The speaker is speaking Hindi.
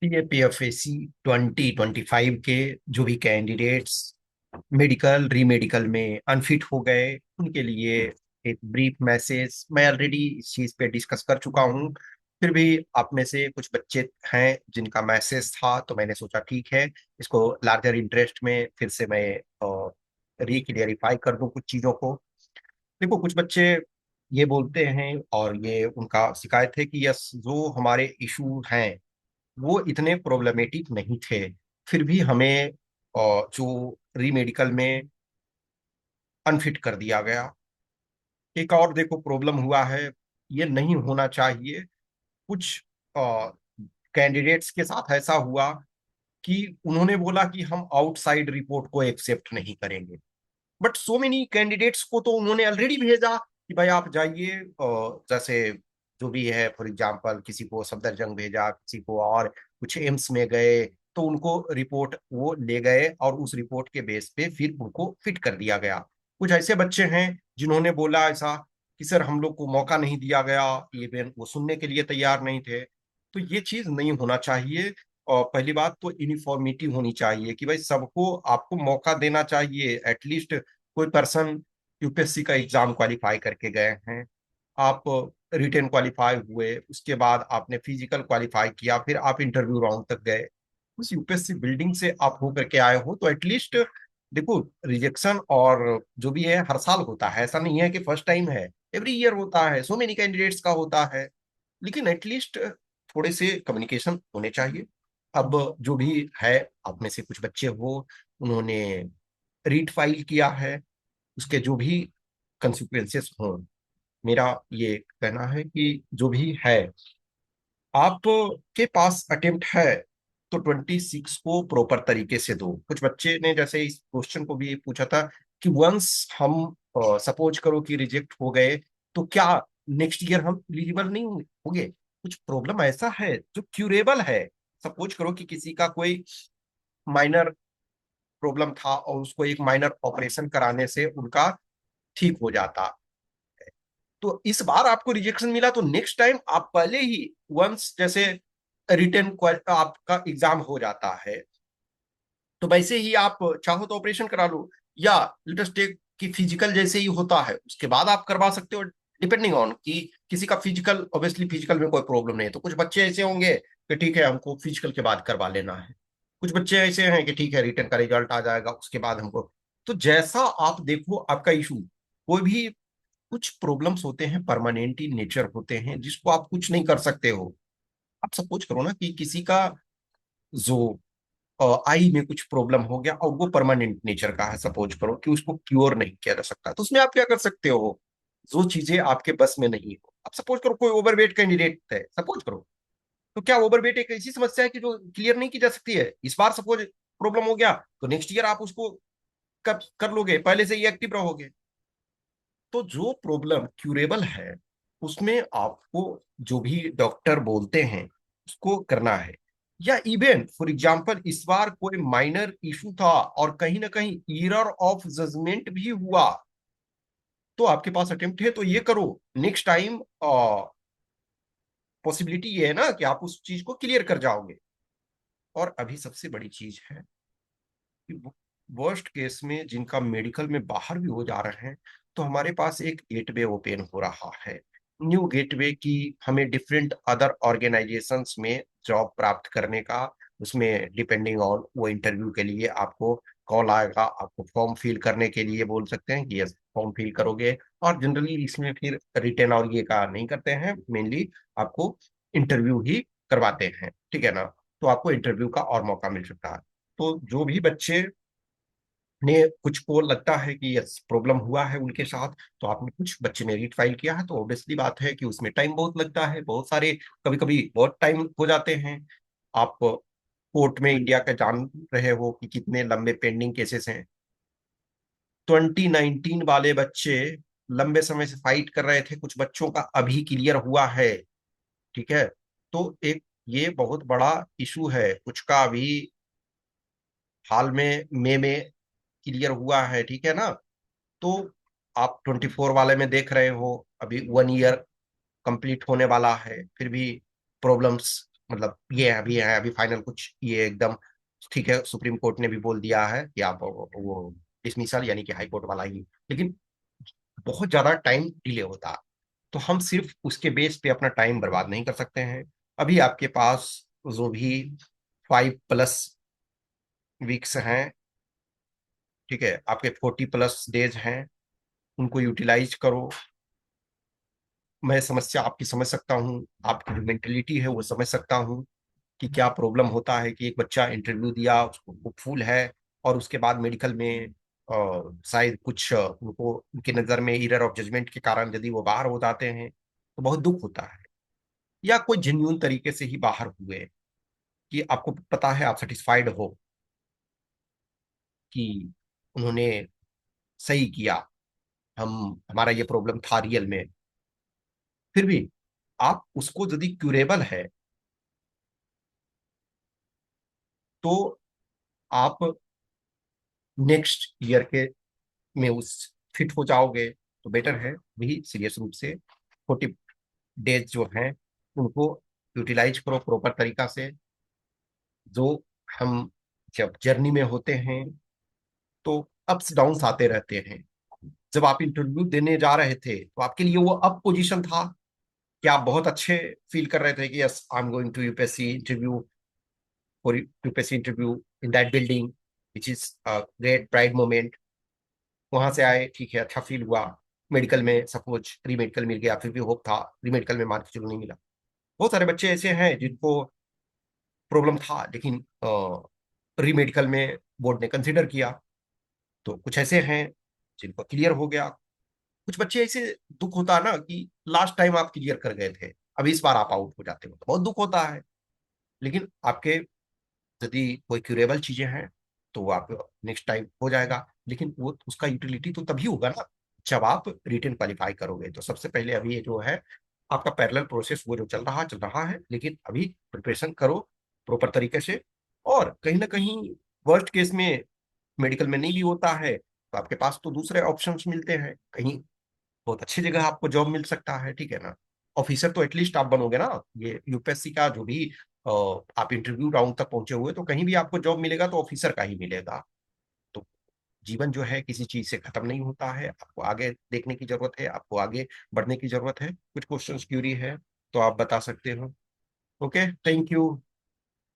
ये पीएफएसी 2025 के जो भी कैंडिडेट्स मेडिकल री मेडिकल में अनफिट हो गए उनके लिए एक ब्रीफ मैसेज। मैं ऑलरेडी इस चीज पे डिस्कस कर चुका हूँ, फिर भी आप में से कुछ बच्चे हैं जिनका मैसेज था, तो मैंने सोचा ठीक है, इसको लार्जर इंटरेस्ट में फिर से मैं रिक्लेरिफाई कर दूं कुछ चीजों को। देखो, कुछ बच्चे ये बोलते हैं और ये उनका शिकायत है कि यस, जो हमारे इशू हैं वो इतने प्रॉब्लमेटिक नहीं थे, फिर भी हमें जो री मेडिकल में अनफिट कर दिया गया। एक और देखो प्रॉब्लम हुआ है, ये नहीं होना चाहिए। कुछ कैंडिडेट्स के साथ ऐसा हुआ कि उन्होंने बोला कि हम आउटसाइड रिपोर्ट को एक्सेप्ट नहीं करेंगे, बट सो मेनी कैंडिडेट्स को तो उन्होंने ऑलरेडी भेजा कि भाई आप जाइए। जैसे जो भी है, फॉर एग्जांपल किसी को सफदरजंग भेजा, किसी को और कुछ एम्स में गए, तो उनको रिपोर्ट वो ले गए और उस रिपोर्ट के बेस पे फिर उनको फिट कर दिया गया। कुछ ऐसे बच्चे हैं जिन्होंने बोला ऐसा कि सर हम लोग को मौका नहीं दिया गया, इवन वो सुनने के लिए तैयार नहीं थे। तो ये चीज नहीं होना चाहिए। और पहली बात तो यूनिफॉर्मिटी होनी चाहिए कि भाई सबको आपको मौका देना चाहिए। एटलीस्ट कोई पर्सन यूपीएससी का एग्जाम क्वालिफाई करके गए हैं, आप रिटेन क्वालिफाई हुए, उसके बाद आपने फिजिकल क्वालिफाई किया, फिर आप इंटरव्यू राउंड तक गए, उस यूपीएससी बिल्डिंग से आप होकर के आए हो, तो एटलीस्ट देखो, रिजेक्शन और जो भी है हर साल होता है, ऐसा नहीं है कि फर्स्ट टाइम है, एवरी ईयर होता है, सो मेनी कैंडिडेट्स का होता है। लेकिन एटलीस्ट थोड़े से कम्युनिकेशन होने चाहिए। अब जो भी है, आप में से कुछ बच्चे हो, उन्होंने रीट फाइल किया है, उसके जो भी कंसिक्वेंसेस हों, मेरा ये कहना है कि जो भी है, आप के पास अटेम्प्ट है तो 26 को प्रॉपर तरीके से दो। कुछ बच्चे ने जैसे इस क्वेश्चन को भी पूछा था कि वंस हम सपोज करो कि रिजेक्ट हो गए, तो क्या नेक्स्ट ईयर हम एलिजिबल नहीं होंगे? कुछ प्रॉब्लम ऐसा है जो क्यूरेबल है। सपोज करो कि किसी का कोई माइनर प्रॉब्लम था और उसको एक माइनर ऑपरेशन कराने से उनका ठीक हो जाता, तो इस बार आपको रिजेक्शन मिला तो नेक्स्ट टाइम आप पहले ही वंस जैसे रिटर्न आपका एग्जाम हो जाता है, तो वैसे ही आप चाहो तो ऑपरेशन करा लो, या लेट अस टेक कि फिजिकल जैसे ही होता है उसके बाद आप करवा सकते हो, डिपेंडिंग ऑन कि किसी का फिजिकल, ऑब्वियसली फिजिकल में कोई प्रॉब्लम नहीं है, तो कुछ बच्चे ऐसे होंगे कि ठीक है हमको फिजिकल के बाद करवा लेना है। कुछ बच्चे ऐसे हैं कि ठीक है रिटर्न का रिजल्ट आ जाएगा उसके बाद हमको। तो जैसा आप देखो आपका इशू, कोई भी कुछ प्रॉब्लम्स होते हैं परमानेंट इन नेचर होते हैं जिसको आप कुछ नहीं कर सकते हो। आप सपोज करो ना कि किसी का जो आई में कुछ प्रॉब्लम हो गया और वो परमानेंट नेचर का है, सपोज करो कि उसको क्योर नहीं किया जा सकता, तो उसमें आप क्या कर सकते हो? जो चीजें आपके बस में नहीं हो, आप सपोज करो कोई ओवरवेट कैंडिडेट है, सपोज करो, तो क्या ओवरवेट एक ऐसी समस्या है कि जो क्लियर नहीं की जा सकती है? इस बार सपोज प्रॉब्लम हो गया तो नेक्स्ट ईयर आप उसको कब कर लोगे? पहले से ही एक्टिव रहोगे। तो जो प्रॉब्लम क्यूरेबल है उसमें आपको जो भी डॉक्टर बोलते हैं उसको करना है। या इवन फॉर एग्जांपल इस बार कोई माइनर इशू था और कहीं ना कहीं एरर ऑफ जजमेंट भी हुआ, तो आपके पास अटेम्प्ट है तो ये करो। नेक्स्ट टाइम पॉसिबिलिटी ये है ना कि आप उस चीज को क्लियर कर जाओगे। और अभी सबसे बड़ी चीज है कि वर्स्ट केस में जिनका मेडिकल में बाहर भी हो जा रहे हैं, तो हमारे पास एक गेटवे ओपन हो रहा है, न्यू गेटवे की, हमें डिफरेंट अदर ऑर्गेनाइजेशंस में जॉब प्राप्त करने का। उसमें डिपेंडिंग ऑन वो इंटरव्यू के लिए आपको कॉल आएगा, आपको फॉर्म फिल करने के लिए बोल सकते हैं कि यस फॉर्म फिल करोगे। और जनरली इसमें फिर रिटर्न और ये का नहीं करते हैं, मेनली आपको इंटरव्यू ही करवाते हैं, ठीक है ना? तो आपको इंटरव्यू का और मौका मिल सकता है। तो जो भी बच्चे ने कुछ को लगता है कि यस प्रॉब्लम हुआ है उनके साथ, तो आपने कुछ बच्चे ने रीट फाइल किया है, तो ऑब्वियसली बात है कि उसमें टाइम बहुत लगता है, बहुत सारे, कभी कभी बहुत टाइम हो जाते हैं। आप कोर्ट में इंडिया का जान रहे हो कि कितने लंबे पेंडिंग केसेस हैं। 2019 वाले बच्चे लंबे समय से फाइट कर रहे थे, कुछ बच्चों का अभी क्लियर हुआ है, ठीक है? तो एक ये बहुत बड़ा इशू है, कुछ का अभी हाल में मई में क्लियर हुआ है, ठीक है ना? तो आप 24 वाले में देख रहे हो, अभी 1 ईयर कंप्लीट होने वाला है, फिर भी प्रॉब्लम्स मतलब ये अभी है, अभी फाइनल कुछ ये एकदम ठीक है, सुप्रीम कोर्ट ने भी बोल दिया है कि आप वो डिसमिसल यानी कि हाई कोर्ट वाला ही, लेकिन बहुत ज्यादा टाइम डिले होता। तो हम सिर्फ उसके बेस पे अपना टाइम बर्बाद नहीं कर सकते हैं। अभी आपके पास जो भी 5+ वीक्स हैं, ठीक है, आपके 40+ डेज हैं, उनको यूटिलाइज करो। मैं समस्या आपकी समझ सकता हूँ, आपकी जो मेंटेलिटी है वो समझ सकता हूँ कि क्या प्रॉब्लम होता है कि एक बच्चा इंटरव्यू दिया, उसको होपफुल है, और उसके बाद मेडिकल में शायद कुछ उनको उनके नज़र में एरर ऑफ जजमेंट के कारण यदि वो बाहर हो जाते हैं तो बहुत दुख होता है। या कोई जेन्युइन तरीके से ही बाहर हुए कि आपको पता है, आप सेटिस्फाइड हो कि उन्होंने सही किया, हम हमारा ये प्रॉब्लम था रियल में, फिर भी आप उसको यदि क्यूरेबल है तो आप नेक्स्ट ईयर के में उस फिट हो जाओगे तो बेटर है। भी सीरियस रूप से 40 डेज जो हैं उनको यूटिलाइज करो प्रॉपर तरीका से। जो हम जब जर्नी में होते हैं तो अप्स डाउन्स आते रहते हैं। जब आप इंटरव्यू देने जा रहे थे तो आपके लिए वो अप पोजीशन था कि आप बहुत अच्छे फील कर रहे थे कि yes I am going to UPSC interview, for UPSC interview in that building which is great pride moment. वहां से आए, ठीक है, अच्छा फील हुआ। मेडिकल में सपोज प्री मेडिकल मिल गया, फिर भी होप था, प्री मेडिकल में मान के चलो नहीं मिला। बहुत सारे बच्चे ऐसे हैं जिनको प्रॉब्लम था, लेकिन प्री मेडिकल में बोर्ड ने कंसिडर किया। तो कुछ ऐसे हैं जिनको क्लियर हो गया। कुछ बच्चे ऐसे, दुख होता है ना कि लास्ट टाइम आप क्लियर कर गए थे, अब इस बार आप आउट हो जाते हो तो बहुत दुख होता है। लेकिन आपके यदि कोई क्यूरेबल चीजें हैं तो वो आप नेक्स्ट टाइम हो जाएगा। लेकिन वो उसका यूटिलिटी तो तभी होगा ना जब आप रिटन क्वालिफाई करोगे। तो सबसे पहले अभी ये जो है आपका पैरेलल प्रोसेस वो जो चल रहा है, लेकिन अभी प्रिपरेशन करो प्रॉपर तरीके से। और कहीं ना कहीं वर्स्ट केस में मेडिकल में नहीं भी होता है तो आपके पास तो दूसरे ऑप्शंस मिलते हैं, कहीं बहुत अच्छी जगह आपको जॉब मिल सकता है, ठीक है ना। ऑफिसर तो एटलीस्ट आप बनोगे ना। ये यूपीएससी का जो भी आप इंटरव्यू राउंड तक पहुंचे हुए, तो कहीं भी आपको जॉब मिलेगा तो ऑफिसर का ही मिलेगा। तो जीवन जो है किसी चीज से खत्म नहीं होता है, आपको आगे देखने की जरूरत है, आपको आगे बढ़ने की जरूरत है। कुछ क्वेश्चंस क्यूरी है तो आप बता सकते हो। Okay, thank you.